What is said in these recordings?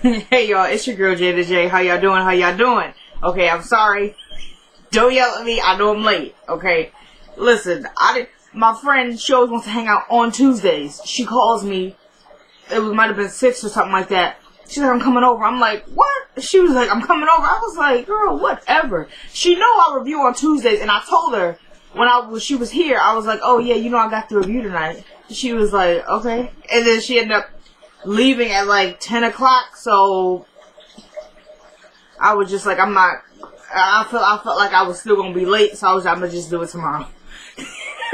Hey y'all, it's your girl Jada J. How y'all doing? How y'all doing? Okay, I'm sorry. Don't yell at me. I know I'm late. Okay, listen. My friend, she always wants to hang out on Tuesdays. She calls me. Might have been 6 or something like that. She's like, I'm coming over. I'm like, what? She was like, I'm coming over. I was like, girl, whatever. She know I review on Tuesdays, and I told her when she was here, I was like, oh yeah, I got the review tonight. She was like, okay, and then she ended up leaving at like 10 o'clock, so I was just like, I felt like I was still gonna be late, so I'm gonna just do it tomorrow.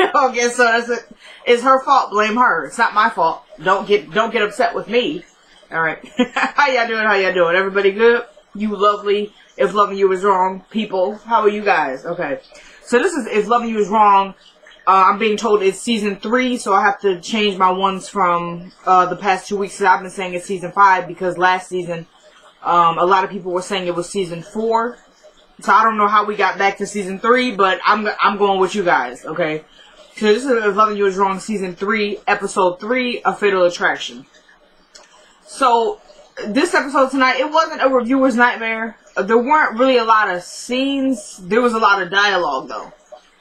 Okay, so that's it. It's her fault. Blame her. It's not my fault. Don't get upset with me. All right. How y'all doing? How y'all doing? Everybody good? You lovely. If loving you is wrong, people. How are you guys? Okay. So this is If Loving You Is Wrong. I'm being told it's season 3, so I have to change my ones from the past 2 weeks. I've been saying it's season 5 because last season, a lot of people were saying it was season 4. So I don't know how we got back to season 3, but I'm going with you guys. Okay. So this is If Loving You Is Wrong, season 3, episode 3, A Fatal Attraction. So this episode tonight, it wasn't a reviewer's nightmare. There weren't really a lot of scenes. There was a lot of dialogue though.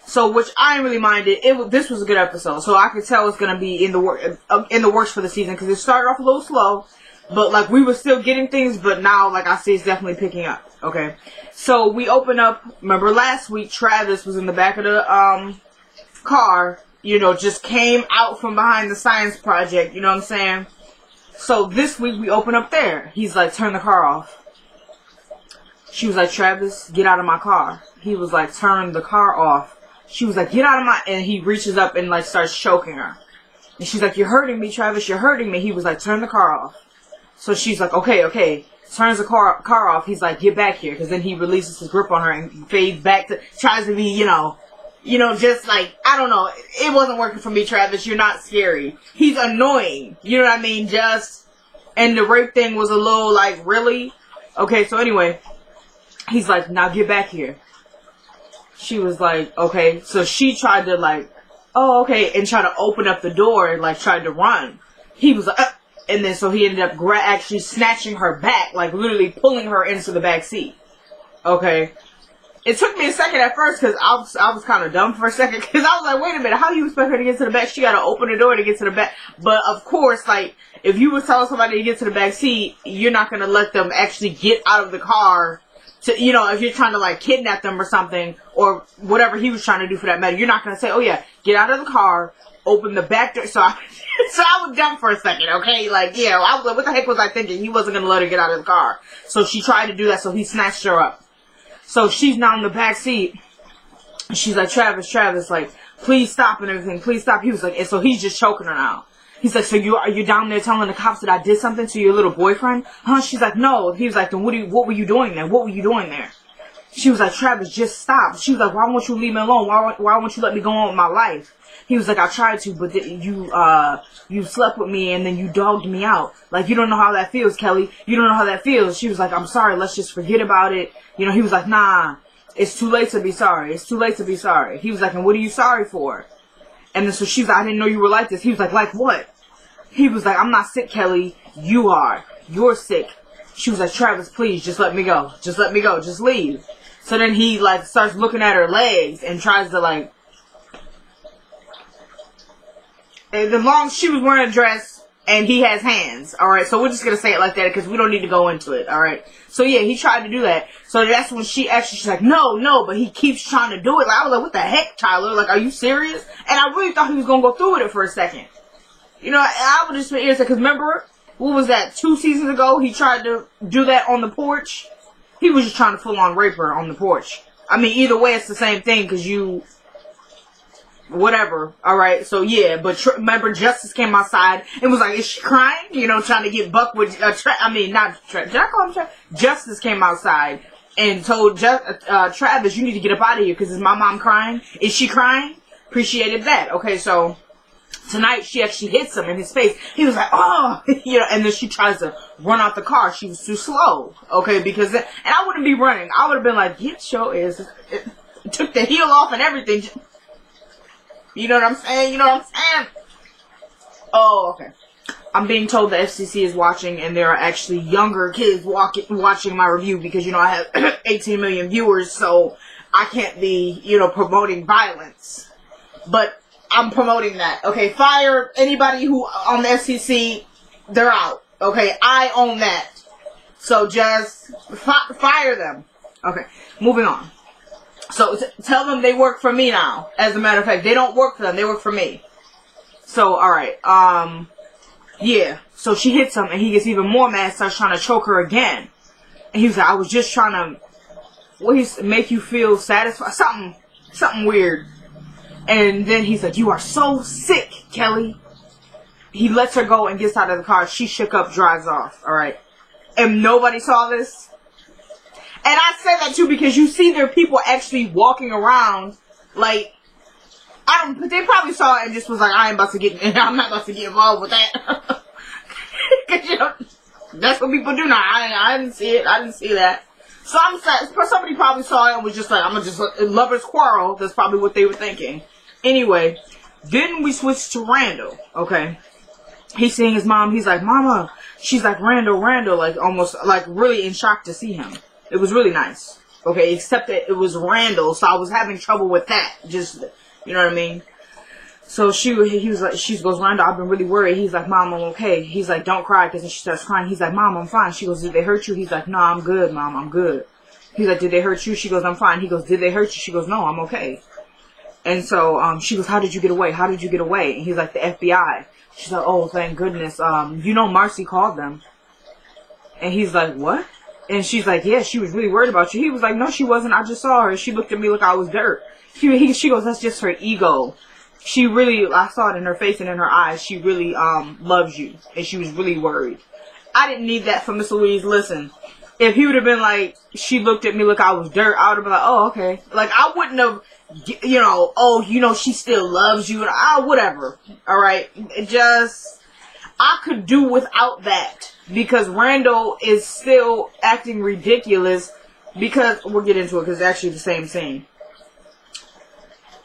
So, which I didn't really mind it. This was a good episode. So I could tell it's gonna be in the works for the season because it started off a little slow, but like we were still getting things. But now, like I see, it's definitely picking up. Okay, so we open up. Remember last week, Travis was in the back of the car. Just came out from behind the science project. You know what I'm saying? So this week we open up there. He's like, turn the car off. She was like, Travis, get out of my car. He was like, turn the car off. She was like, get out of my... And he reaches up and like starts choking her. And she's like, you're hurting me, Travis. You're hurting me. He was like, turn the car off. So she's like, okay. Turns the car off. He's like, get back here. Because then he releases his grip on her and fades back to... Tries to be, just like... I don't know. It wasn't working for me, Travis. You're not scary. He's annoying. You know what I mean? And the rape thing was a little like, really? Okay, so anyway... He's like, now get back here. She was like, okay. So she tried to like, oh, okay. And try to open up the door and like tried to run. He was like, and then so he ended up actually snatching her back, like literally pulling her into the back seat. Okay. It took me a second at first because I was kind of dumb for a second because I was like, wait a minute, how do you expect her to get to the back? She got to open the door to get to the back. But of course, like, if you were telling somebody to get to the back seat, you're not going to let them actually get out of the car. To, if you're trying to like kidnap them or something, or whatever he was trying to do for that matter, you're not going to say, oh yeah, get out of the car, open the back door. So I was dumb for a second, okay? Like, yeah, I was like, what the heck was I thinking? He wasn't going to let her get out of the car. So she tried to do that, so he snatched her up. So she's now in the back seat. She's like, Travis, like, please stop and everything, please stop. He was like, and so he's just choking her now. He's like, so are you down there telling the cops that I did something to your little boyfriend? Huh? She's like, no. He was like, then what were you doing there? What were you doing there? She was like, Travis, just stop. She was like, why won't you leave me alone? Why won't you let me go on with my life? He was like, I tried to, but you slept with me and then you dogged me out. Like, you don't know how that feels, Kelly. You don't know how that feels. She was like, I'm sorry. Let's just forget about it. He was like, nah, it's too late to be sorry. It's too late to be sorry. He was like, and what are you sorry for? And then so she was like, I didn't know you were like this. He was like what? He was like, I'm not sick, Kelly. You are. You're sick. She was like, Travis, please, just let me go. Just let me go. Just leave. So then he, like, starts looking at her legs and tries to, like... And she was wearing a dress and he has hands. Alright, so we're just going to say it like that because we don't need to go into it. Alright. So yeah, he tried to do that. So that's when she's like, no, but he keeps trying to do it. Like, I was like, what the heck, Tyler? Like, are you serious? And I really thought he was going to go through with it for a second. I would just be irritated because remember, what was that, 2 seasons ago? He tried to do that on the porch. He was just trying to full on rape her on the porch. I mean, either way, it's the same thing because whatever. Alright, so yeah, but remember, Justice came outside and was like, is she crying? Trying to get buck with, did I call him Justice came outside and told Travis, you need to get up out of here because is my mom crying? Is she crying? Appreciated that. Okay, so... Tonight, she actually hits him in his face. He was like, oh, and then she tries to run out the car. She was too slow, okay, and I wouldn't be running. I would have been like, get your ass. It took the heel off and everything. You know what I'm saying? Oh, okay. I'm being told the FCC is watching, and there are actually younger kids watching my review because, you know, I have 18 million viewers, so I can't be, you know, promoting violence. But I'm promoting that. Okay, fire anybody who on the FCC, they're out. Okay, I own that. So just fire them. Okay, moving on. So tell them they work for me now. As a matter of fact, they don't work for them, they work for me. So, alright, yeah. So she hits him, and he gets even more mad, starts trying to choke her again. And he was like, I was just trying to, make you feel satisfied? Something weird. And then he's like, you are so sick, Kelly. He lets her go and gets out of the car. She shook up, drives off, alright? And nobody saw this. And I say that too because you see there are people actually walking around, like, they probably saw it and just was like, I'm not about to get involved with that. Cause, you know, that's what people do now. I didn't see it. I didn't see that. So I'm sad. Somebody probably saw it and was just like, I'm gonna just lovers quarrel. That's probably what they were thinking. Anyway, then we switched to Randall. Okay. He's seeing his mom. He's like, Mama. She's like, Randall, like almost like really in shock to see him. It was really nice. Okay. Except that it was Randall. So I was having trouble with that. Just, you know what I mean? So she goes, Randall, I've been really worried. He's like, Mom, I'm okay. He's like, don't cry, because then she starts crying. He's like, Mom, I'm fine. She goes, did they hurt you? He's like, no, I'm good, Mom, I'm good. He's like, did they hurt you? She goes, I'm fine. He goes, did they hurt you? She goes, no, I'm okay. And so, she goes, how did you get away? How did you get away? And he's like, the FBI. She's like, oh, thank goodness. You know, Marcy called them. And he's like, what? And she's like, yeah, she was really worried about you. He was like, no, she wasn't. I just saw her. She looked at me like I was dirt. She goes, that's just her ego. She really, I saw it in her face and in her eyes. She really, loves you. And she was really worried. I didn't need that from Miss Louise. Listen, if he would have been like, she looked at me like I was dirt, I would have been like, oh, okay. Like, I wouldn't have, you know, oh, you know, she still loves you. Whatever. Alright. I could do without that. Because Randall is still acting ridiculous. Because, we'll get into it because it's actually the same scene.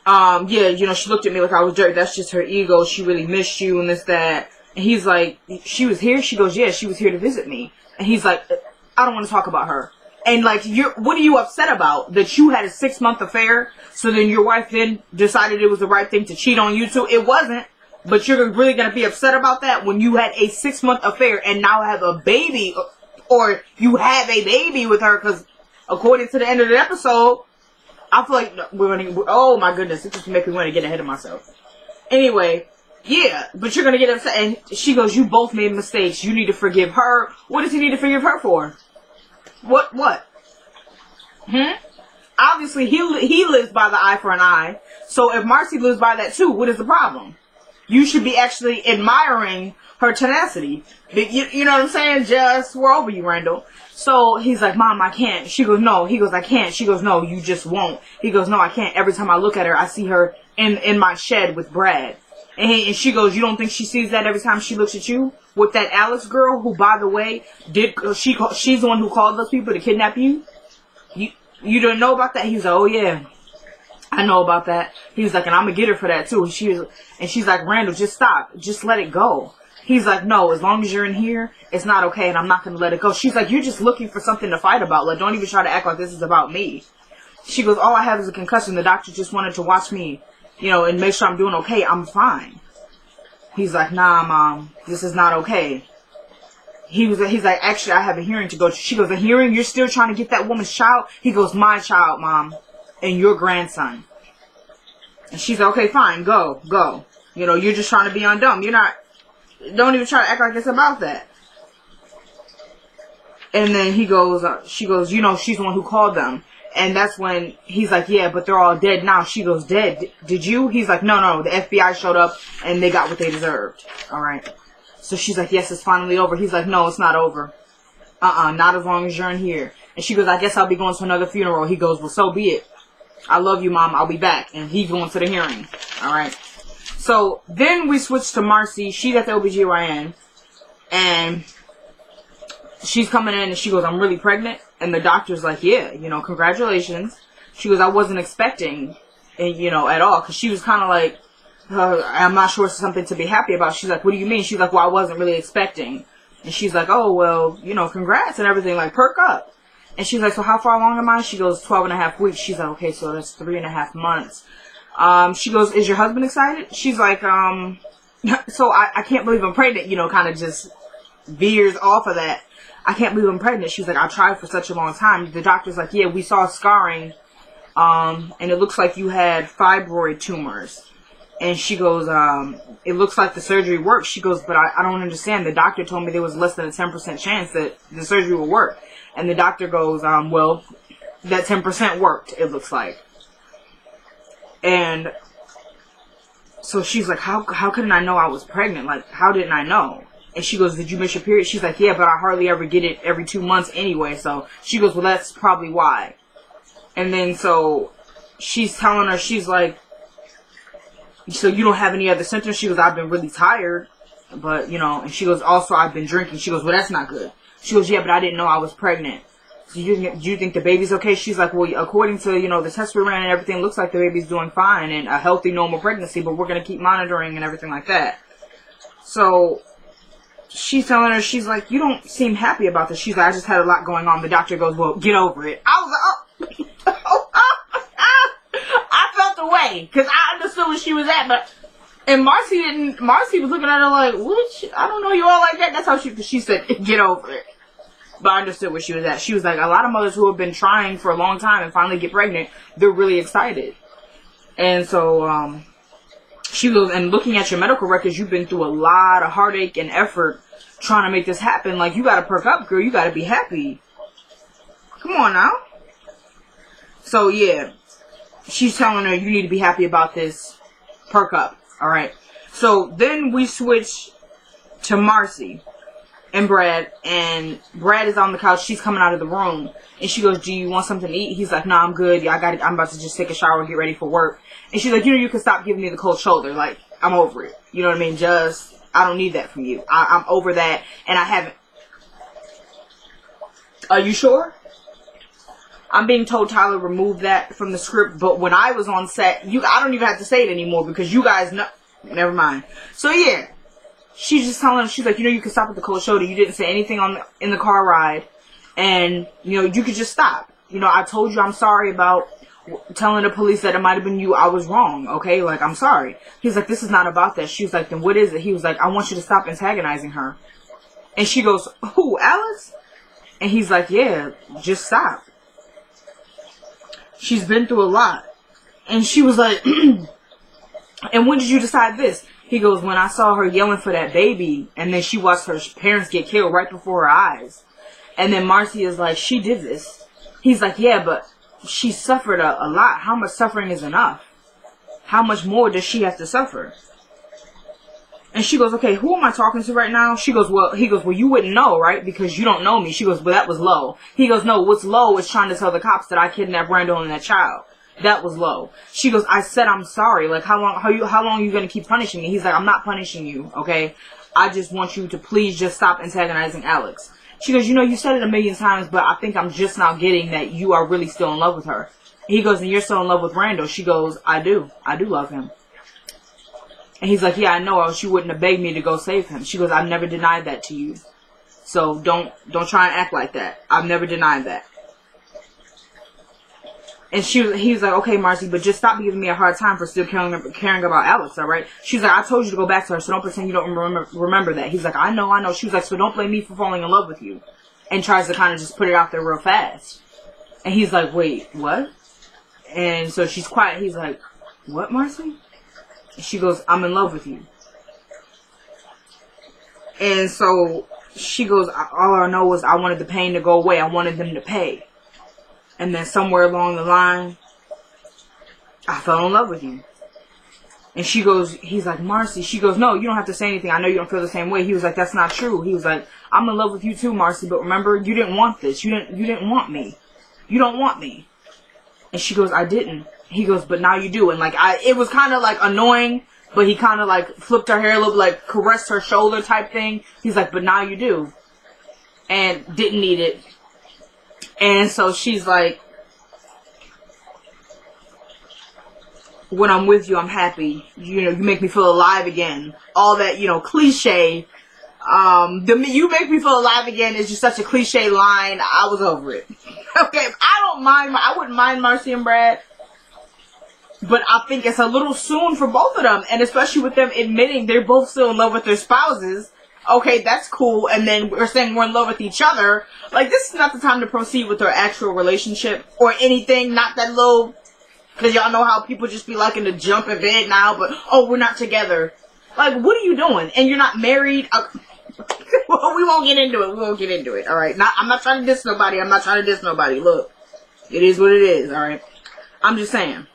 Yeah, you know, she looked at me like I was dirt. That's just her ego. She really missed you and this, that. And he's like, she was here? She goes, yeah, she was here to visit me. And he's like, I don't want to talk about her. And like, what are you upset about? That you had a 6-month affair? So then your wife then decided it was the right thing to cheat on you too? It wasn't. But you're really going to be upset about that when you had a 6-month affair and now have a baby, or you have a baby with her, because according to the end of the episode, I feel like oh my goodness, it just makes me want to get ahead of myself. Anyway, yeah, but you're going to get upset. And she goes, you both made mistakes. You need to forgive her. What does he need to forgive her for? What? Obviously, he lives by the eye for an eye. So if Marcy lives by that too, what is the problem? You should be actually admiring her tenacity. You know what I'm saying? Just swore over you, Randall. So he's like, Mom, I can't. She goes, no. He goes, I can't. She goes, no, you just won't. He goes, no, I can't. Every time I look at her, I see her in my shed with Brad. And she goes, you don't think she sees that every time she looks at you? With that Alex girl, who, by the way, she's the one who called those people to kidnap you? You didn't know about that? He was like, oh yeah, I know about that. He was like, and I'm gonna get her for that too. And she's like, Randall, just stop. Just let it go. He's like, no, as long as you're in here, it's not okay, and I'm not gonna let it go. She's like, you're just looking for something to fight about. Like, don't even try to act like this is about me. She goes, all I have is a concussion. The doctor just wanted to watch me, you know, and make sure I'm doing okay. I'm fine. He's like, nah, Mom, this is not okay. He's like, actually, I have a hearing to go to. She goes, a hearing? You're still trying to get that woman's child? He goes, my child, Mom, and your grandson. And she's like, okay, fine, go. You know, you're just trying to be undumb. Don't even try to act like it's about that. And then she goes, you know, she's the one who called them. And that's when he's like, yeah, but they're all dead now. She goes, dead? Did you? He's like, no, the FBI showed up and they got what they deserved. All right. So she's like, yes, it's finally over. He's like, no, it's not over. Not as long as you're in here. And she goes, I guess I'll be going to another funeral. He goes, well, so be it. I love you, Mom. I'll be back. And he's going to the hearing. All right. So then we switch to Marcy. She's at the OBGYN. And she's coming in and she goes, I'm really pregnant. And the doctor's like, yeah, you know, congratulations. She goes, I wasn't expecting, you know, at all. Because she was kind of like, I'm not sure it's something to be happy about. She's like, what do you mean? She's like, well, I wasn't really expecting. And she's like, oh, well, you know, congrats and everything, like, perk up. And she's like, so how far along am I? She goes, 12.5 weeks. She's like, okay, so that's 3.5 months. She goes, is your husband excited? She's like, so I can't believe I'm pregnant, you know, kind of just veers off of that. I can't believe I'm pregnant. She's like, I tried for such a long time. The doctor's like, yeah, we saw scarring, and it looks like you had fibroid tumors. And she goes, it looks like the surgery worked. She goes, but I don't understand. The doctor told me there was less than a 10% chance that the surgery will work. And the doctor goes, well, that 10% worked, it looks like. And so she's like, how couldn't I know I was pregnant? Like, how didn't I know? And she goes, did you miss your period? She's like, yeah, but I hardly ever get it every 2 months anyway. So she goes, well, that's probably why. And then so she's telling her, she's like, so you don't have any other symptoms? She goes, I've been really tired, but, you know, and she goes, also, I've been drinking. She goes, well, that's not good. She goes, yeah, but I didn't know I was pregnant. So do you think the baby's okay? She's like, well, according to, you know, the test we ran and everything, looks like the baby's doing fine and a healthy, normal pregnancy, but we're going to keep monitoring and everything like that. So she's telling her, she's like, you don't seem happy about this. She's like, I just had a lot going on. The doctor goes, well, get over it. I was like, oh. I felt the way, because I understood where she was at, but, and Marcy was looking at her like, what? I don't know you all like that. That's how she said, get over it. But I understood where she was at. She was like, a lot of mothers who have been trying for a long time and finally get pregnant, they're really excited. And so, she goes, and looking at your medical records, you've been through a lot of heartache and effort trying to make this happen. Like, you gotta perk up, girl. You gotta be happy. Come on now. So, yeah. She's telling her, you need to be happy about this. Perk up. Alright. So, then we switch to Marcy and Brad. And Brad is on the couch. She's coming out of the room. And she goes, do you want something to eat? He's like, nah, I'm good. I'm about to just take a shower and get ready for work. And she's like, you know, you can stop giving me the cold shoulder. Like, I'm over it. You know what I mean? I don't need that from you. I'm over that. And I haven't. Are you sure? I'm being told Tyler removed that from the script, but when I was on set, I don't even have to say it anymore because you guys know. Never mind. So yeah, she's just telling him, she's like, you know, you can stop at the cold shoulder. You didn't say anything in the car ride, and you know, you could just stop. You know, I told you I'm sorry about telling the police that it might have been you. I was wrong. Okay, like I'm sorry. He's like, this is not about that. She was like, then what is it? He was like, I want you to stop antagonizing her. And she goes, who, Alex? And he's like, yeah, just stop. She's been through a lot. And she was like, and when did you decide this? He goes, when I saw her yelling for that baby, and then she watched her parents get killed right before her eyes. And then Marcy is like, she did this. He's like, yeah, but she suffered a lot. How much suffering is enough? How much more does she have to suffer? And she goes, okay, who am I talking to right now? She goes, well, he goes, well, you wouldn't know, right? Because you don't know me. She goes, well, that was low. He goes, no, what's low is trying to tell the cops that I kidnapped Randall and that child. That was low. She goes, I said I'm sorry. Like, how long are you going to keep punishing me? He's like, I'm not punishing you, okay? I just want you to please just stop antagonizing Alex. She goes, you know, you said it a million times, but I think I'm just now getting that you are really still in love with her. He goes, and you're still in love with Randall. She goes, I do love him. And he's like, yeah, I know, or else you wouldn't have begged me to go save him. She goes, I've never denied that to you. So don't try and act like that. I've never denied that. And he was like, okay, Marcy, but just stop giving me a hard time for still caring about Alex, alright? She's like, I told you to go back to her, so don't pretend you don't remember that. He's like, I know. She was like, so don't blame me for falling in love with you. And tries to kind of just put it out there real fast. And he's like, wait, what? And so she's quiet. He's like, what, Marcy? She goes, I'm in love with you. And so she goes, all I know is I wanted the pain to go away. I wanted them to pay. And then somewhere along the line, I fell in love with you. And she goes, he's like, Marcy. She goes, no, you don't have to say anything. I know you don't feel the same way. He was like, that's not true. He was like, I'm in love with you too, Marcy. But remember, you didn't want this. You didn't want me. You don't want me. And she goes, I didn't. He goes, but now you do. And like, it was kind of like annoying, but he kind of like flipped her hair a little bit, like caressed her shoulder type thing. He's like, but now you do. And didn't need it. And so she's like, when I'm with you, I'm happy. You know, you make me feel alive again. All that, you know, cliche. You make me feel alive again is just such a cliche line. I was over it. Okay, I wouldn't mind Marcy and Brad. But I think it's a little soon for both of them. And especially with them admitting they're both still in love with their spouses. Okay, that's cool. And then we're saying we're in love with each other. Like, this is not the time to proceed with their actual relationship or anything. Not that little... Because y'all know how people just be liking to jump in bed now, but, oh, we're not together. Like, what are you doing? And you're not married? Well, we won't get into it. We won't get into it, alright? I'm not trying to diss nobody. I'm not trying to diss nobody. Look, it is what it is, alright? I'm just saying.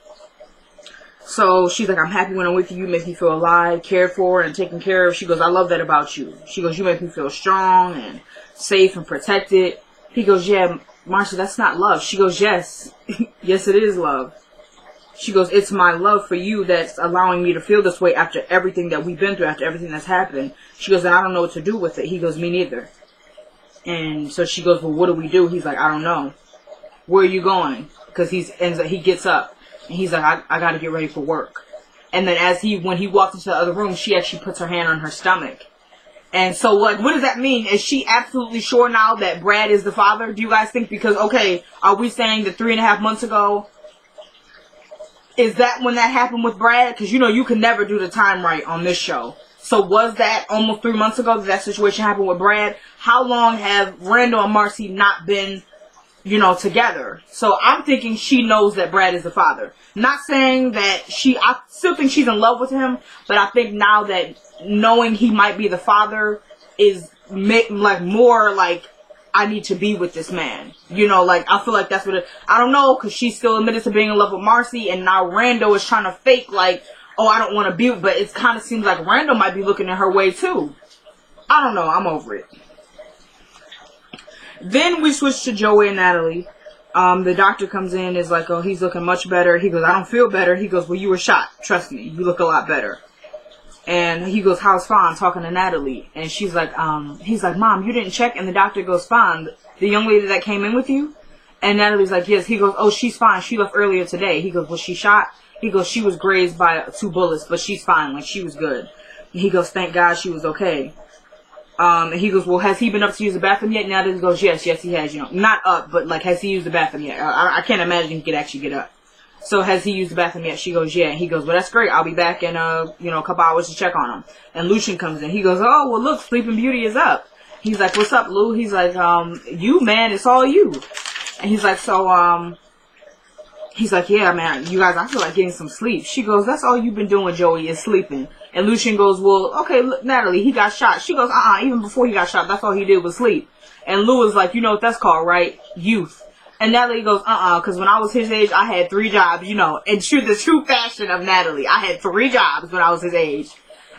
So, she's like, I'm happy when I'm with you. You make me feel alive, cared for, and taken care of. She goes, I love that about you. She goes, you make me feel strong and safe and protected. He goes, yeah, Marcia, that's not love. She goes, yes. Yes, it is love. She goes, it's my love for you that's allowing me to feel this way after everything that we've been through, after everything that's happened. She goes, and I don't know what to do with it. He goes, me neither. And so she goes, well, what do we do? He's like, I don't know. Where are you going? Because he gets up. And he's like, I got to get ready for work. And then when he walks into the other room, she actually puts her hand on her stomach. And so, like, what does that mean? Is she absolutely sure now that Brad is the father? Do you guys think? Because, okay, are we saying that 3.5 months ago... Is that when that happened with Brad? Because, you know, you can never do the time right on this show. So was that almost 3 months ago that situation happened with Brad? How long have Randall and Marcy not been, you know, together? So I'm thinking she knows that Brad is the father. Not saying that I still think she's in love with him. But I think now that knowing he might be the father is like more like, I need to be with this man. You know, like, I feel like that's what I don't know, because she's still admitted to being in love with Marcy, and now Randall is trying to fake, like, oh, I don't want to be, but it kind of seems like Randall might be looking at her way, too. I don't know, I'm over it. Then we switch to Joey and Natalie. The doctor comes in, is like, oh, he's looking much better. He goes, I don't feel better. He goes, well, you were shot. Trust me, you look a lot better. And he goes, how's Fawn? Talking to Natalie. And she's like, he's like, Mom, you didn't check? And the doctor goes, Fawn, the young lady that came in with you? And Natalie's like, yes. He goes, oh, she's fine. She left earlier today. He goes, was she shot? He goes, she was grazed by 2 bullets, but she's fine. Like, she was good. He goes, thank God she was okay. And he goes, well, has he been up to use the bathroom yet? Natalie goes, yes, he has. You know, not up, but like, has he used the bathroom yet? I can't imagine he could actually get up. So, has he used the bathroom yet? She goes, yeah. He goes, well, that's great. I'll be back in, you know, a couple hours to check on him. And Lucian comes in. He goes, oh, well, look, Sleeping Beauty is up. He's like, what's up, Lou? He's like, you, man, it's all you. And he's like, so, he's like, yeah, man, you guys, I feel like getting some sleep. She goes, that's all you've been doing, Joey, is sleeping. And Lucian goes, well, okay, look, Natalie, he got shot. She goes, even before he got shot, that's all he did was sleep. And Lou is like, you know what that's called, right? Youth. And Natalie goes, because when I was his age, I had 3 jobs, you know. And the true fashion of Natalie, I had 3 jobs when I was his age.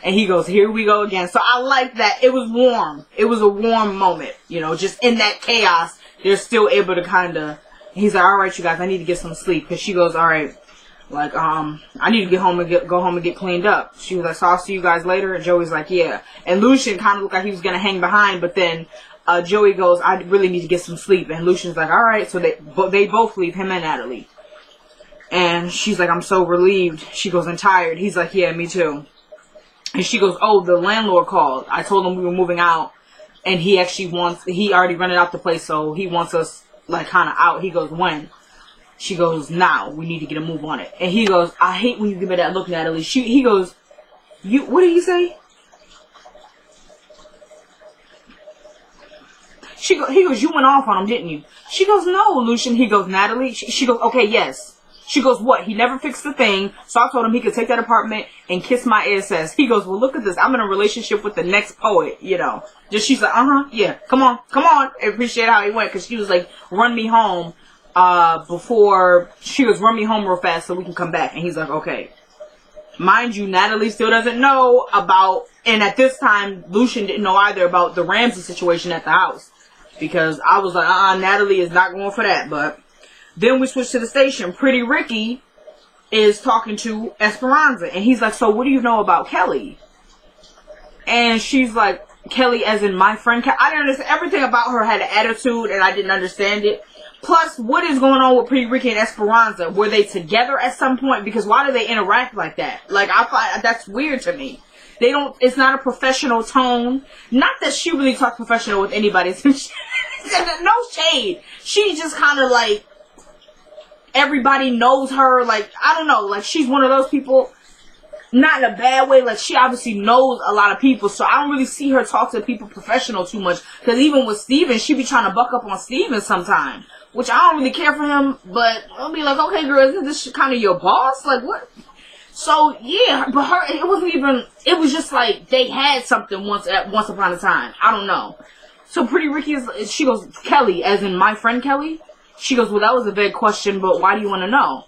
And he goes, here we go again. So I like that. It was warm. It was a warm moment, you know, just in that chaos. They're still able to kind of, he's like, all right, you guys, I need to get some sleep. Because she goes, all right, like, I need to go home and get cleaned up. She was like, so I'll see you guys later. And Joey's like, yeah. And Lucian kind of looked like he was going to hang behind, but then Joey goes, I really need to get some sleep. And Lucian's like, all right. So they both leave, him and Natalie. And she's like, I'm so relieved. She goes, I'm tired. He's like, yeah, me too. And she goes, oh, the landlord called. I told him we were moving out. And he already rented out the place, so he wants us, like, kind of out. He goes, when? She goes, now. We need to get a move on it. And he goes, I hate when you give me that look, Natalie. He goes, what did he say? He goes, you went off on him, didn't you? She goes, no, Lucian. He goes, Natalie? She goes, okay, yes. She goes, what? He never fixed the thing. So I told him he could take that apartment and kiss my ass. He goes, well, look at this. I'm in a relationship with the next poet, you know. She's like, yeah, come on. I appreciate how he went, because she was like, run me home, run me home real fast so we can come back. And he's like, okay. Mind you, Natalie still doesn't know about, and at this time, Lucian didn't know either about the Ramsey situation at the house. Because I was like, Natalie is not going for that, but. Then we switch to the station. Pretty Ricky is talking to Esperanza. And he's like, so what do you know about Kelly? And she's like, Kelly as in my friend Kelly. I didn't understand. Everything about her had an attitude and I didn't understand it. Plus, what is going on with Pretty Ricky and Esperanza? Were they together at some point? Because why do they interact like that? Like, I find that's weird to me. They don't, it's not a professional tone. Not that she really talks professional with anybody. No shade. She just kind of like, everybody knows her. Like, I don't know. Like, she's one of those people, not in a bad way. Like, she obviously knows a lot of people. So I don't really see her talk to people professional too much. Because even with Steven, she be trying to buck up on Steven sometimes. Which I don't really care for him. But I'll be like, okay, girl, isn't this kind of your boss? Like, what? So, yeah, but it wasn't even, it was just like, they had something once upon a time. I don't know. So Pretty Ricky she goes, Kelly, as in my friend Kelly? She goes, well, that was a vague question, but why do you want to know?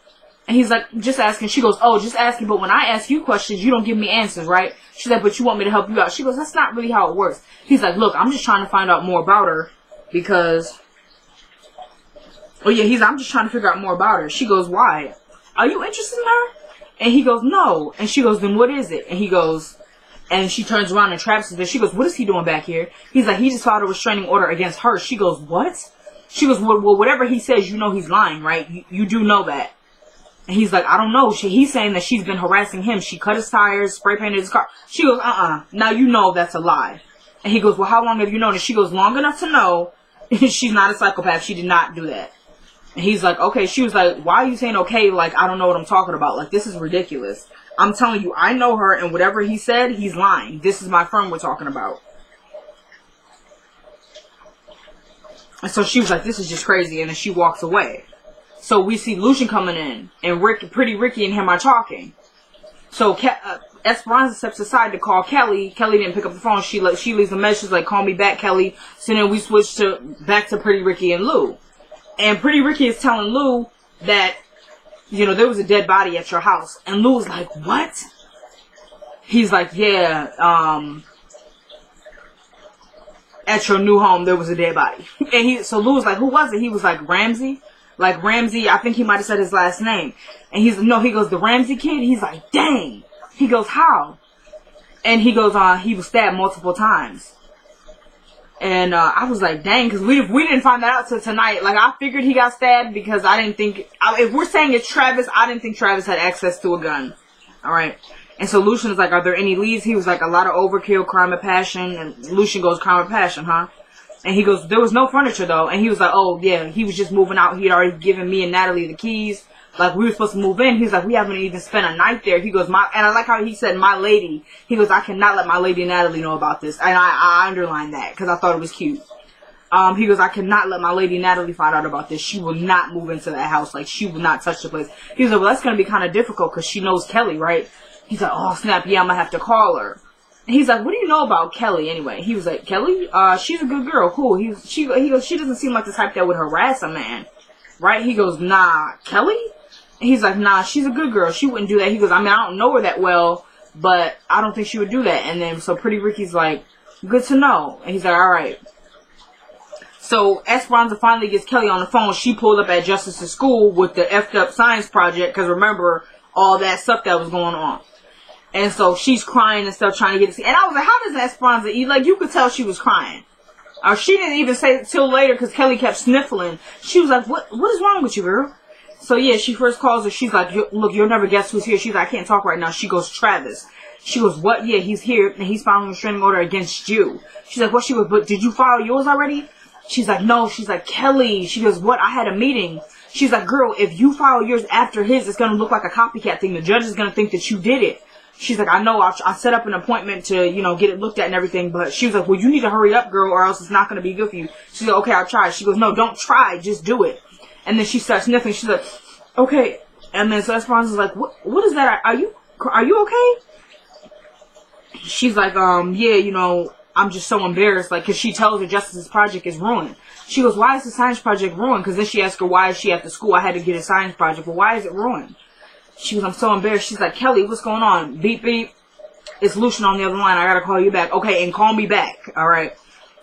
And he's like, just asking. She goes, oh, just asking, but when I ask you questions, you don't give me answers, right? She's like, but you want me to help you out. She goes, that's not really how it works. He's like, look, I'm just trying to find out more about her, because, oh yeah, I'm just trying to figure out more about her. She goes, why? Are you interested in her? And he goes, no. And she goes, then what is it? And he goes, and she turns around and Travis is there. She goes, what is he doing back here? He's like, he just filed a restraining order against her. She goes, what? She goes, well, whatever he says, you know he's lying, right? You do know that. And he's like, I don't know. He's saying that she's been harassing him. She cut his tires, spray painted his car. She goes, now you know that's a lie. And he goes, well, how long have you known? And she goes, long enough to know she's not a psychopath. She did not do that. And he's like, okay. She was like, why are you saying okay? Like, I don't know what I'm talking about. Like, this is ridiculous. I'm telling you, I know her, and whatever he said, he's lying. This is my friend we're talking about. And so she was like, this is just crazy. And then she walks away. So we see Lucian coming in, and Pretty Ricky and him are talking. So Esperanza steps aside to call Kelly. Kelly didn't pick up the phone. She leaves a message like, call me back, Kelly. So then we switch back to Pretty Ricky and Lou. And Pretty Ricky is telling Lou that, you know, there was a dead body at your house. And Lou's like, what? He's like, yeah, at your new home, there was a dead body. And so Lou's like, who was it? He was like, Ramsey. Like, Ramsey, I think he might have said his last name. And he goes, the Ramsey kid? He's like, dang. He goes, how? And he goes, he was stabbed multiple times. And I was like, dang, because we didn't find that out till tonight. Like, I figured he got stabbed because I didn't think, if we're saying it's Travis, I didn't think Travis had access to a gun. Alright. And so Lucian is like, are there any leads? He was like, a lot of overkill, crime of passion. And Lucian goes, crime of passion, huh? And he goes, there was no furniture though. And he was like, oh yeah, he was just moving out. He had already given me and Natalie the keys. Like, we were supposed to move in. He's like, we haven't even spent a night there. He goes, and I like how he said, my lady. He goes, I cannot let my lady Natalie know about this. And I underlined that because I thought it was cute. He goes, I cannot let my lady Natalie find out about this. She will not move into that house. Like, she will not touch the place. He was like, well, that's going to be kind of difficult because she knows Kelly, right? He's like, oh, snap, yeah, I'm going to have to call her. And he's like, what do you know about Kelly anyway? He was like, Kelly? She's a good girl. Cool. He goes, she doesn't seem like the type that would harass a man. Right? He goes, nah, Kelly? And he's like, nah, she's a good girl. She wouldn't do that. He goes, I mean, I don't know her that well, but I don't think she would do that. And then, so Pretty Ricky's like, good to know. And he's like, alright. So Esperanza finally gets Kelly on the phone. She pulled up at Justice's school with the effed up science project, because remember, all that stuff that was going on. And so she's crying and stuff, trying to get to see. And I was like, how does Esperanza eat? Like, you could tell she was crying. She didn't even say it till later, because Kelly kept sniffling. She was like, what is wrong with you, girl? So yeah, she first calls her. She's like, look, you'll never guess who's here. She's like, I can't talk right now. She goes, Travis. She goes, what? Yeah, he's here, and he's filing a restraining order against you. She's like, what? She goes, but did you file yours already? She's like, no. She's like, Kelly. She goes, what? I had a meeting. She's like, girl, if you file yours after his, it's going to look like a copycat thing. The judge is going to think that you did it. She's like, I know, I set up an appointment to, you know, get it looked at and everything, but she was like, well, you need to hurry up, girl, or else it's not going to be good for you. She's like, okay, I'll try. She goes, no, don't try, just do it. And then she starts sniffing. She's like, okay. And then so Esperanza's like, what is that? Are you okay? She's like, yeah, you know, I'm just so embarrassed, like, cause she tells her Justice's project is ruined. She goes, why is the science project ruined? Cause then she asked her, why is she at the school? I had to get a science project, but why is it ruined? She goes, I'm so embarrassed. She's like, Kelly, what's going on? Beep, beep. It's Lucian on the other line. I gotta call you back. Okay, and call me back. Alright.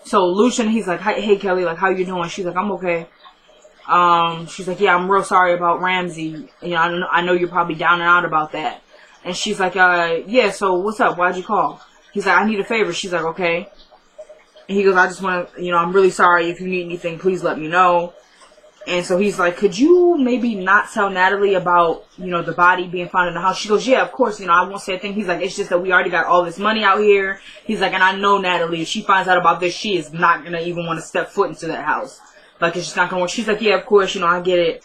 So Lucian, he's like, hey Kelly, like, how you doing? She's like, I'm okay. She's like, yeah, I'm real sorry about Ramsey. You know, I know you're probably down and out about that. And she's like, yeah, so what's up? Why'd you call? He's like, I need a favor. She's like, okay. And he goes, I just want to, you know, I'm really sorry. If you need anything, please let me know. And so he's like, could you maybe not tell Natalie about, the body being found in the house? She goes, yeah, of course, I won't say a thing. He's like, it's just that we already got all this money out here. He's like, and I know Natalie, if she finds out about this, she is not going to even want to step foot into that house. Like, it's just not going to work. She's like, yeah, of course, I get it.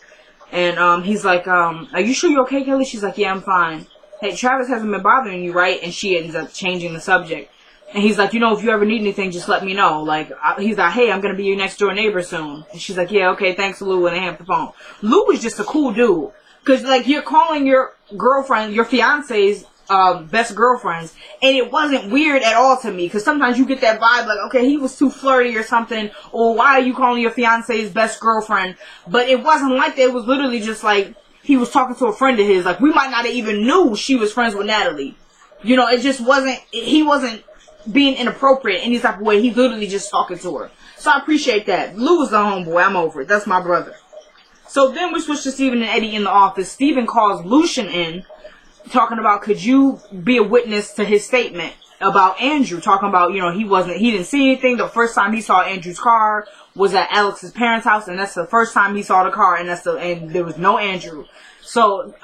And he's like, are you sure you're okay, Kelly? She's like, yeah, I'm fine. Hey, Travis hasn't been bothering you, right? And she ends up changing the subject. And he's like, if you ever need anything, just let me know. Like, he's like, hey, I'm going to be your next door neighbor soon. And she's like, yeah, okay, thanks, Lou. And they hang up the phone. Lou is just a cool dude. Because, like, you're calling your girlfriend, your fiance's best girlfriends. And it wasn't weird at all to me. Because sometimes you get that vibe, like, okay, he was too flirty or something. Or why are you calling your fiance's best girlfriend? But it wasn't like that. It was literally just like, he was talking to a friend of his. Like, we might not have even knew she was friends with Natalie. It just wasn't, he wasn't being inappropriate any type of way. He's literally just talking to her. So I appreciate that. Lou is the homeboy. I'm over it. That's my brother. So then we switch to Steven and Eddie in the office. Steven calls Lucian in, talking about, could you be a witness to his statement about Andrew? Talking about, he didn't see anything. The first time he saw Andrew's car was at Alex's parents' house, and that's the first time he saw the car, and there was no Andrew. So,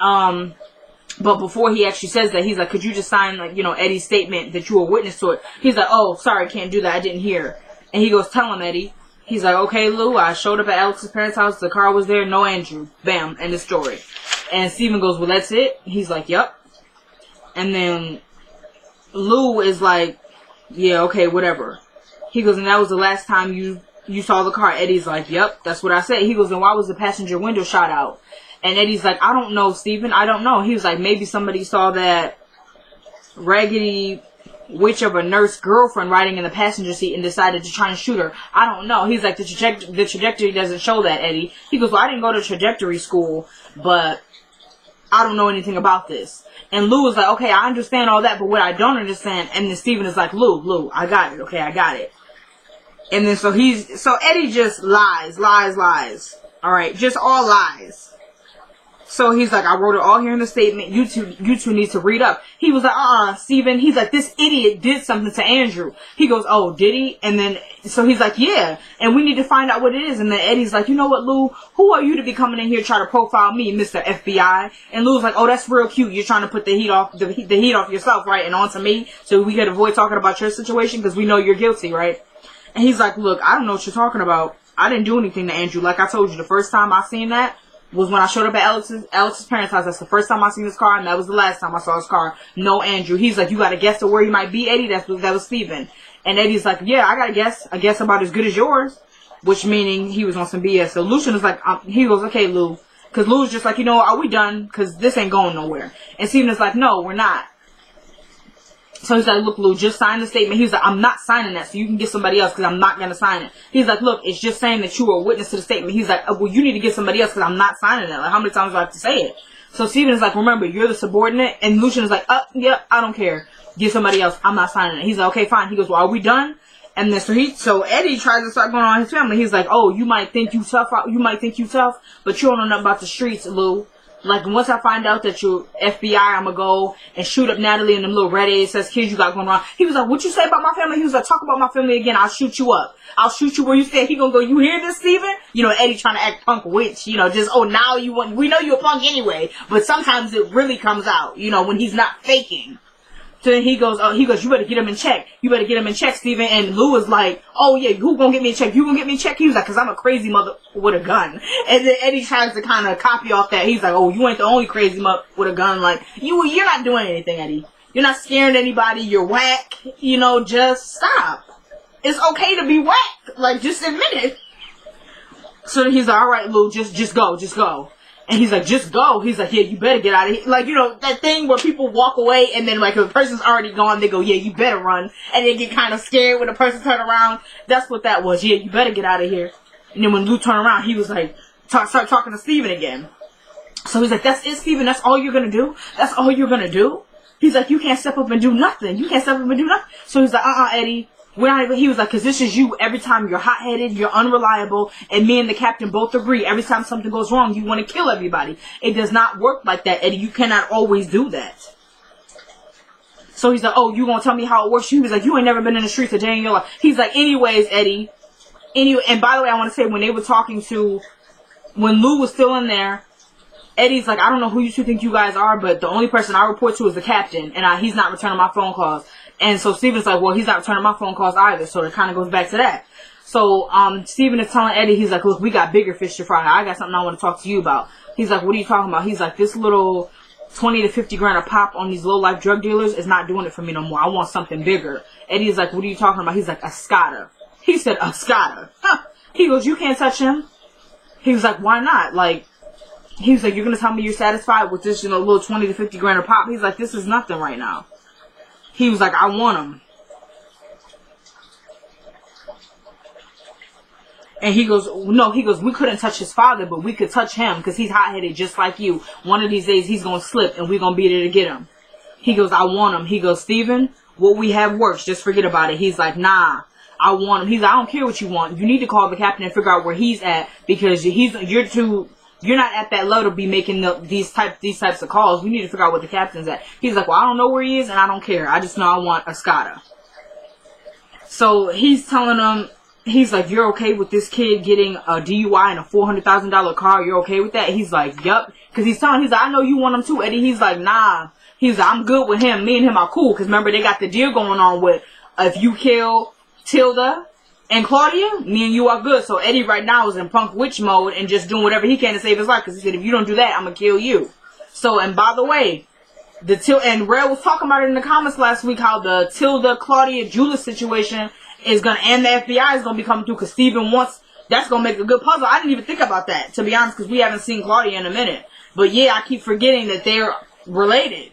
but before he actually says that, he's like, could you just sign, like, Eddie's statement that you were witness to it? He's like, oh, sorry, can't do that. I didn't hear. And he goes, tell him, Eddie. He's like, okay, Lou, I showed up at Alex's parents' house. The car was there. No Andrew. Bam. End of story. And Steven goes, well, that's it? He's like, yep. And then Lou is like, yeah, okay, whatever. He goes, and that was the last time you saw the car? Eddie's like, yep, that's what I said. He goes, and why was the passenger window shot out? And Eddie's like, I don't know, Steven. I don't know. He was like, maybe somebody saw that raggedy witch of a nurse girlfriend riding in the passenger seat and decided to try and shoot her. I don't know. He's like, the trajectory doesn't show that, Eddie. He goes, well, I didn't go to trajectory school, but I don't know anything about this. And Lou was like, okay, I understand all that, but what I don't understand, and then Steven is like, Lou, I got it. Okay, I got it. And then so Eddie just lies. Alright, just all lies. So he's like, I wrote it all here in the statement. You two need to read up. He was like, Steven. He's like, this idiot did something to Andrew. He goes, oh, did he? And then, so he's like, yeah. And we need to find out what it is. And then Eddie's like, you know what, Lou? Who are you to be coming in here trying to profile me, Mr. FBI? And Lou's like, oh, that's real cute. You're trying to put the heat off yourself, right? And onto me. So we could avoid talking about your situation because we know you're guilty, right? And he's like, look, I don't know what you're talking about. I didn't do anything to Andrew. Like I told you, the first time I seen that was when I showed up at Alex's parents' house. That's the first time I seen his car, and that was the last time I saw his car. No Andrew. He's like, you got to guess to where he might be, Eddie? That was Steven. And Eddie's like, yeah, I got to guess. I guess about as good as yours. Which meaning he was on some BS. So Lucian is like, he goes, okay, Lou. Because Lou's just like, are we done? Because this ain't going nowhere. And Steven is like, no, we're not. So he's like, look, Lou, just sign the statement. He's like, I'm not signing that, so you can get somebody else because I'm not going to sign it. He's like, look, it's just saying that you were a witness to the statement. He's like, well, you need to get somebody else because I'm not signing that. Like, how many times do I have to say it? So Steven is like, remember, you're the subordinate. And Lucian is like, yep, I don't care. Get somebody else. I'm not signing it. He's like, okay, fine. He goes, well, are we done? And then so Eddie tries to start going on his family. He's like, oh, you might think you tough, but you don't know nothing about the streets, Lou. Like, once I find out that you're FBI, I'm gonna go and shoot up Natalie and them little red A-says kids you got going on. He was like, what you say about my family? He was like, talk about my family again. I'll shoot you up. I'll shoot you where you stand. He gonna go, you hear this, Steven? Eddie trying to act punk witch. Just, now we know you're a punk anyway. But sometimes it really comes out, when he's not faking. So then he goes, you better get him in check. You better get him in check, Steven. And Lou was like, oh yeah, who gonna get me in check? You gonna get me in check? He was like, cause I'm a crazy mother with a gun. And then Eddie tries to kind of copy off that. He's like, oh, you ain't the only crazy mother with a gun. Like, you're not doing anything, Eddie. You're not scaring anybody. You're whack. Just stop. It's okay to be whack. Like, just admit it. So he's like, alright, Lou, just go. And he's like, just go. He's like, yeah, you better get out of here. Like, that thing where people walk away and then, like, if the person's already gone, they go, yeah, you better run. And they get kind of scared when the person turn around. That's what that was. Yeah, you better get out of here. And then when Lou turned around, he was like, start talking to Steven again. So he's like, that's it, Steven? That's all you're gonna do? That's all you're gonna do? He's like, you can't step up and do nothing. So he's like, Eddie. He was like, cause this is you. Every time you're hot-headed, you're unreliable, and me and the captain both agree. Every time something goes wrong, you want to kill everybody. It does not work like that, Eddie. You cannot always do that. So he's like, oh, you gonna tell me how it works? He was like, you ain't never been in the streets a day in your life. He's like, anyways, Eddie. And by the way, I want to say, when they were talking to when Lou was still in there, Eddie's like, I don't know who you two think you guys are, but the only person I report to is the captain, and he's not returning my phone calls. And so Steven's like, well, he's not returning my phone calls either, so it kind of goes back to that. So Steven is telling Eddie, he's like, look, we got bigger fish to fry. I got something I want to talk to you about. He's like, what are you talking about? He's like, this little 20 to 50 grand a pop on these low-life drug dealers is not doing it for me no more. I want something bigger. Eddie's like, what are you talking about? He's like, Escada. He said, Escada. Huh. He goes, you can't touch him. He was like, why not? Like, he was like, you're going to tell me you're satisfied with this, little 20 to 50 grand a pop? He's like, this is nothing right now. He was like, I want him. And he goes, no, we couldn't touch his father, but we could touch him because he's hot-headed just like you. One of these days, he's going to slip and we're going to be there to get him. He goes, I want him. He goes, Steven, what we have works. Just forget about it. He's like, nah, I want him. He's like, I don't care what you want. You need to call the captain and figure out where he's at because you're not at that level to be making these types of calls. We need to figure out what the captain's at. He's like, well, I don't know where he is and I don't care. I just know I want Escada. So he's telling him, he's like, you're okay with this kid getting a DUI and a $400,000 car? You're okay with that? He's like, yup. Because he's like, I know you want him too, Eddie. He's like, nah. He's like, I'm good with him. Me and him are cool. Because remember, they got the deal going on with, if you kill Tilda and Claudia, me and you are good. So Eddie right now is in punk witch mode and just doing whatever he can to save his life. Because he said, if you don't do that, I'm going to kill you. So, and by the way, and Red was talking about it in the comments last week, how the Tilda, Claudia, Julius situation is going to, and the FBI is going to be coming through because Steven wants, that's going to make a good puzzle. I didn't even think about that, to be honest, because we haven't seen Claudia in a minute. But yeah, I keep forgetting that they're related,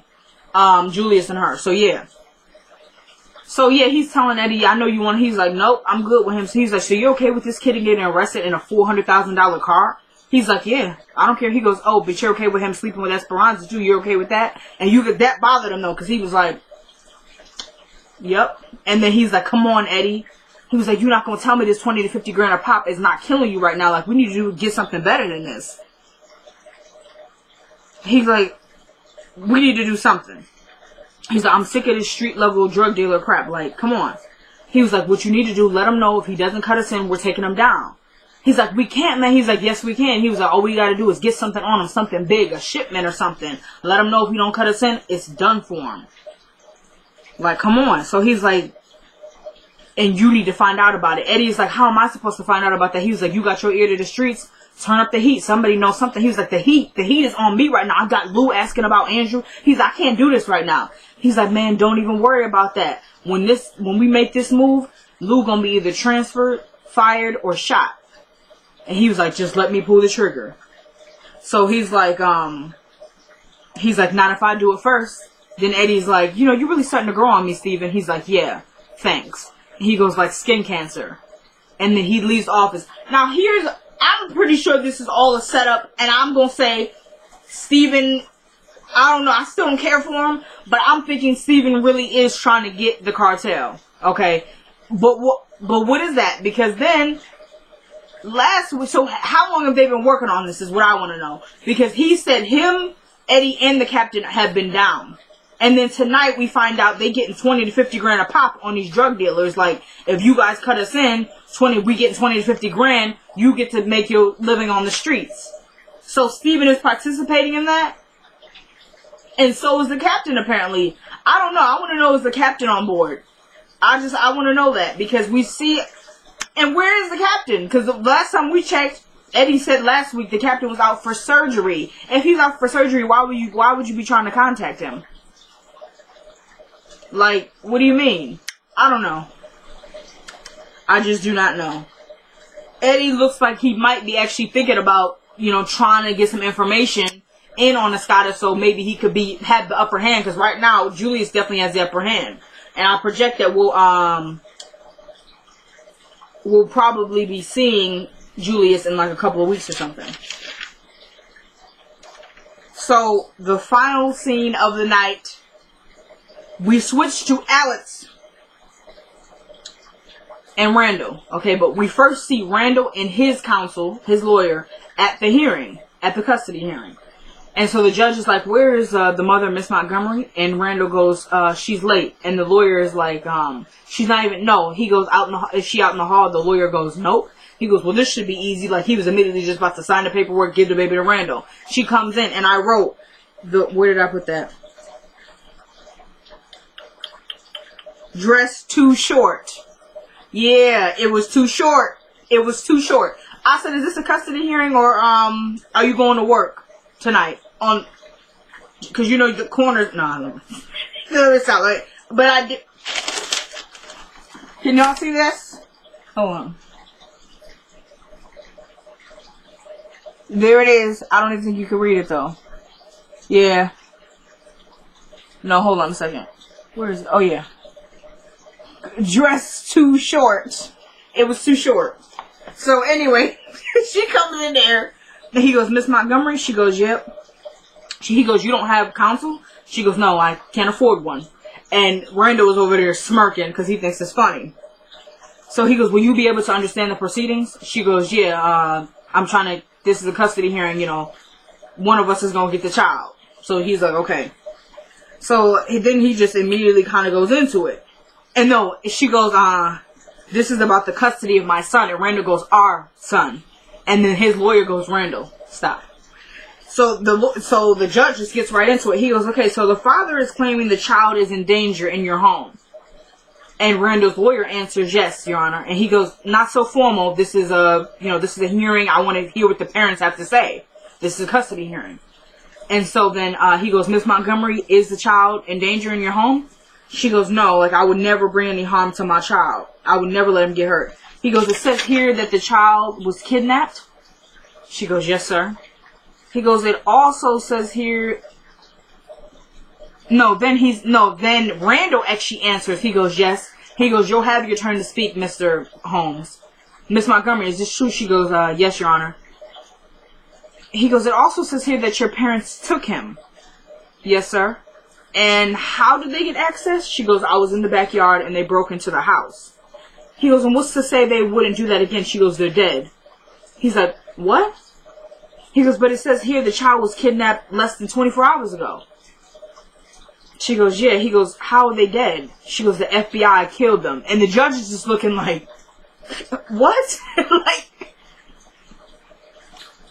Julius and her. So yeah. So yeah, he's telling Eddie, I know you want, he's like, nope, I'm good with him. So he's like, so you're okay with this kid getting arrested in a $400,000 car? He's like, yeah, I don't care. He goes, oh, but you're okay with him sleeping with Esperanza too? You're okay with that? And that bothered him though, because he was like, yep. And then he's like, come on, Eddie. He was like, you're not going to tell me this 20 to 50 grand a pop is not killing you right now. Like, we need to get something better than this. He's like, we need to do something. He's like, I'm sick of this street level drug dealer crap. Like, come on. He was like, what you need to do, let him know if he doesn't cut us in, we're taking him down. He's like, we can't, man. He's like, yes, we can. He was like, all we got to do is get something on him, something big, a shipment or something. Let him know if he don't cut us in, it's done for him. Like, come on. So he's like, and you need to find out about it. Eddie's like, how am I supposed to find out about that? He was like, you got your ear to the streets. Turn up the heat. Somebody knows something. He was like, the heat is on me right now. I got Lou asking about Andrew. He's like, I can't do this right now. He's like, man, don't even worry about that. When we make this move, Lou gonna be either transferred, fired, or shot. And he was like, just let me pull the trigger. So he's like, not if I do it first. Then Eddie's like, you're really starting to grow on me, Steven. He's like, yeah, thanks. He goes like, skin cancer. And then he leaves office. Now I'm pretty sure this is all a setup. And I'm going to say, Steven, I don't know, I still don't care for him. But I'm thinking Steven really is trying to get the cartel. Okay. But what is that? Because then, last week, so how long have they been working on this is what I want to know. Because he said him, Eddie, and the captain have been down. And then tonight we find out they getting 20 to 50 grand a pop on these drug dealers. Like, if you guys cut us in, we getting 20 to 50 grand, you get to make your living on the streets. So Steven is participating in that. And so is the captain, apparently. I don't know. I want to know, is the captain on board? I want to know that. Because we see, and where is the captain? Because the last time we checked, Eddie said last week the captain was out for surgery. If he's out for surgery, why would you be trying to contact him? Like, what do you mean? I don't know. I just do not know. Eddie looks like he might be actually thinking about, trying to get some information in on Escada so maybe he could have the upper hand. Because right now, Julius definitely has the upper hand. And I project that we'll probably be seeing Julius in like a couple of weeks or something. So, the final scene of the night, we switch to Alex and Randall. Okay, but we first see Randall and his counsel, his lawyer, at the hearing, at the custody hearing. And so the judge is like, where is the mother, Miss Montgomery? And Randall goes, she's late. And the lawyer is like, she's not even, no. He goes, is she out in the hall? The lawyer goes, nope. He goes, well, this should be easy. Like, he was immediately just about to sign the paperwork, give the baby to Randall. She comes in, and I wrote, where did I put that? Dress too short. Yeah, it was too short. It was too short. I said, is this a custody hearing, or are you going to work tonight? Because you know the corners. No. It's not like. But I did. Can y'all see this? Hold on. There it is. I don't even think you can read it though. Yeah. No, hold on a second. Where is it? Oh yeah. Dress too short. It was too short. So anyway, she comes in there. And he goes, Miss Montgomery? She goes, yep. He goes, you don't have counsel? She goes, no, I can't afford one. And Randall was over there smirking because he thinks it's funny. So he goes, will you be able to understand the proceedings? She goes, yeah, I'm trying to, this is a custody hearing, you know. One of us is going to get the child. So he's like, okay. So then he just immediately kind of goes into it. And no, she goes, this is about the custody of my son. And Randall goes, our son. And then his lawyer goes, Randall, stop. So the judge just gets right into it. He goes, okay, so the father is claiming the child is in danger in your home. And Randall's lawyer answers, yes, Your Honor. And he goes, not so formal. This is a hearing. I want to hear what the parents have to say. This is a custody hearing. And so then he goes, Miss Montgomery, is the child in danger in your home? She goes, no, like I would never bring any harm to my child. I would never let him get hurt. He goes, it says here that the child was kidnapped. She goes, yes, sir. He goes, it also says here. Then Randall actually answers. He goes, yes. He goes, you'll have your turn to speak, Mr. Holmes. Miss Montgomery, is this true? She goes, yes, Your Honor. He goes, it also says here that your parents took him. Yes, sir. And how did they get access? She goes, I was in the backyard and they broke into the house. He goes, and what's to say they wouldn't do that again? She goes, they're dead. He's like, what? He goes, but it says here the child was kidnapped less than 24 hours ago. She goes, yeah. He goes, how are they dead? She goes, the FBI killed them. And the judge is just looking like, what? Like,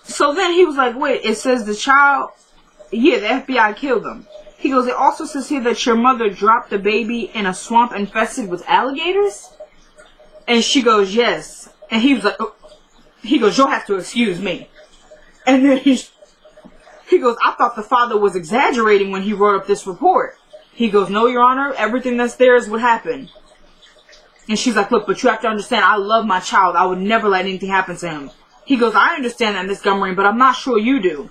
so then he was like, wait, it says the child, yeah, the FBI killed them. He goes, it also says here that your mother dropped the baby in a swamp infested with alligators? And she goes, yes. And he was like, oh. He goes, you'll have to excuse me. And then he goes, I thought the father was exaggerating when he wrote up this report. He goes, no, Your Honor, everything that's there is what happened. And she's like, look, but you have to understand, I love my child. I would never let anything happen to him. He goes, I understand that, Miss Montgomery, but I'm not sure you do.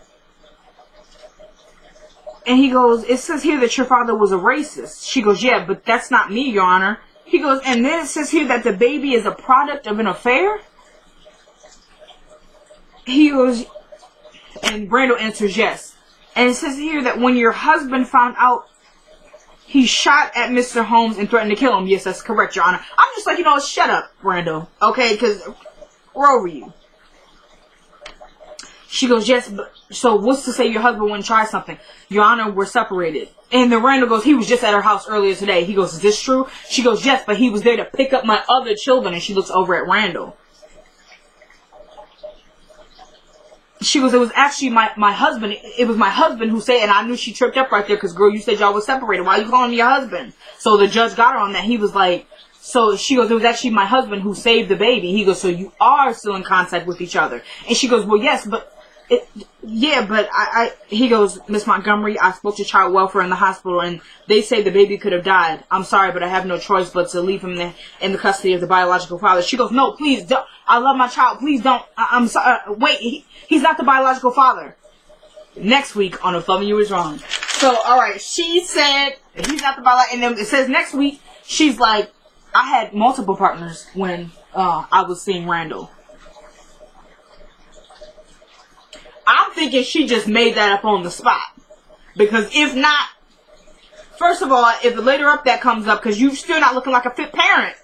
And he goes, it says here that your father was a racist. She goes, yeah, but that's not me, Your Honor. He goes, and then it says here that the baby is a product of an affair? He goes, and Randall answers yes. And it says here that when your husband found out, he shot at Mr. Holmes and threatened to kill him. Yes, that's correct, Your Honor. I'm just like, shut up, Randall. Okay, because we're over you. She goes, yes, but so what's to say your husband wouldn't try something? Your Honor, we're separated. And then Randall goes, he was just at her house earlier today. He goes, is this true? She goes, yes, but he was there to pick up my other children. And she looks over at Randall. She goes, it was actually my husband. It was my husband who said, and I knew she tripped up right there because, girl, you said y'all was separated. Why are you calling me your husband? So the judge got her on that. He was like, so she goes, it was actually my husband who saved the baby. He goes, so you are still in contact with each other. And she goes, well, yes, but he goes, Miss Montgomery, I spoke to child welfare in the hospital and they say the baby could have died. I'm sorry, but I have no choice but to leave him in the custody of the biological father. She goes, no, please don't. I love my child. Please don't. I'm sorry. Wait, he's not the biological father. Next week on If Loving You Is Wrong. So, alright, she said he's not the biological, and then it says next week, she's like, I had multiple partners when I was seeing Randall. I'm thinking she just made that up on the spot. Because if not, first of all, if the later up that comes up, because you're still not looking like a fit parent.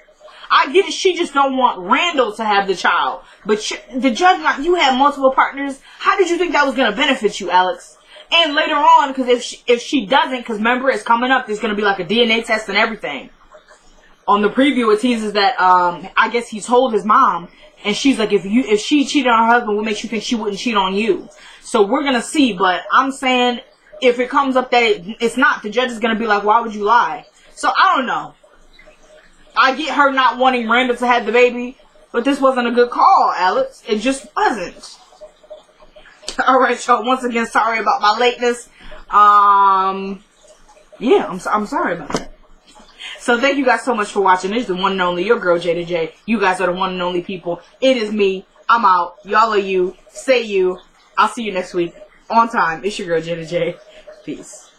I get it, she just don't want Randall to have the child. But the judge, you had multiple partners. How did you think that was going to benefit you, Alex? And later on, because if she doesn't, because remember, it's coming up, there's going to be like a DNA test and everything. On the preview, it teases that, I guess he told his mom, And she's like, if she cheated on her husband, what makes you think she wouldn't cheat on you? So we're gonna see, but I'm saying if it comes up that it's not, the judge is gonna be like, why would you lie? So I don't know. I get her not wanting Randall to have the baby, but this wasn't a good call, Alex. It just wasn't. Alright, y'all, once again, sorry about my lateness. Yeah, I'm sorry about that. So thank you guys so much for watching. This is the one and only, your girl, Jada J. You guys are the one and only people. It is me. I'm out. Y'all are you. Say you. I'll see you next week. On time. It's your girl, Jada J. Peace.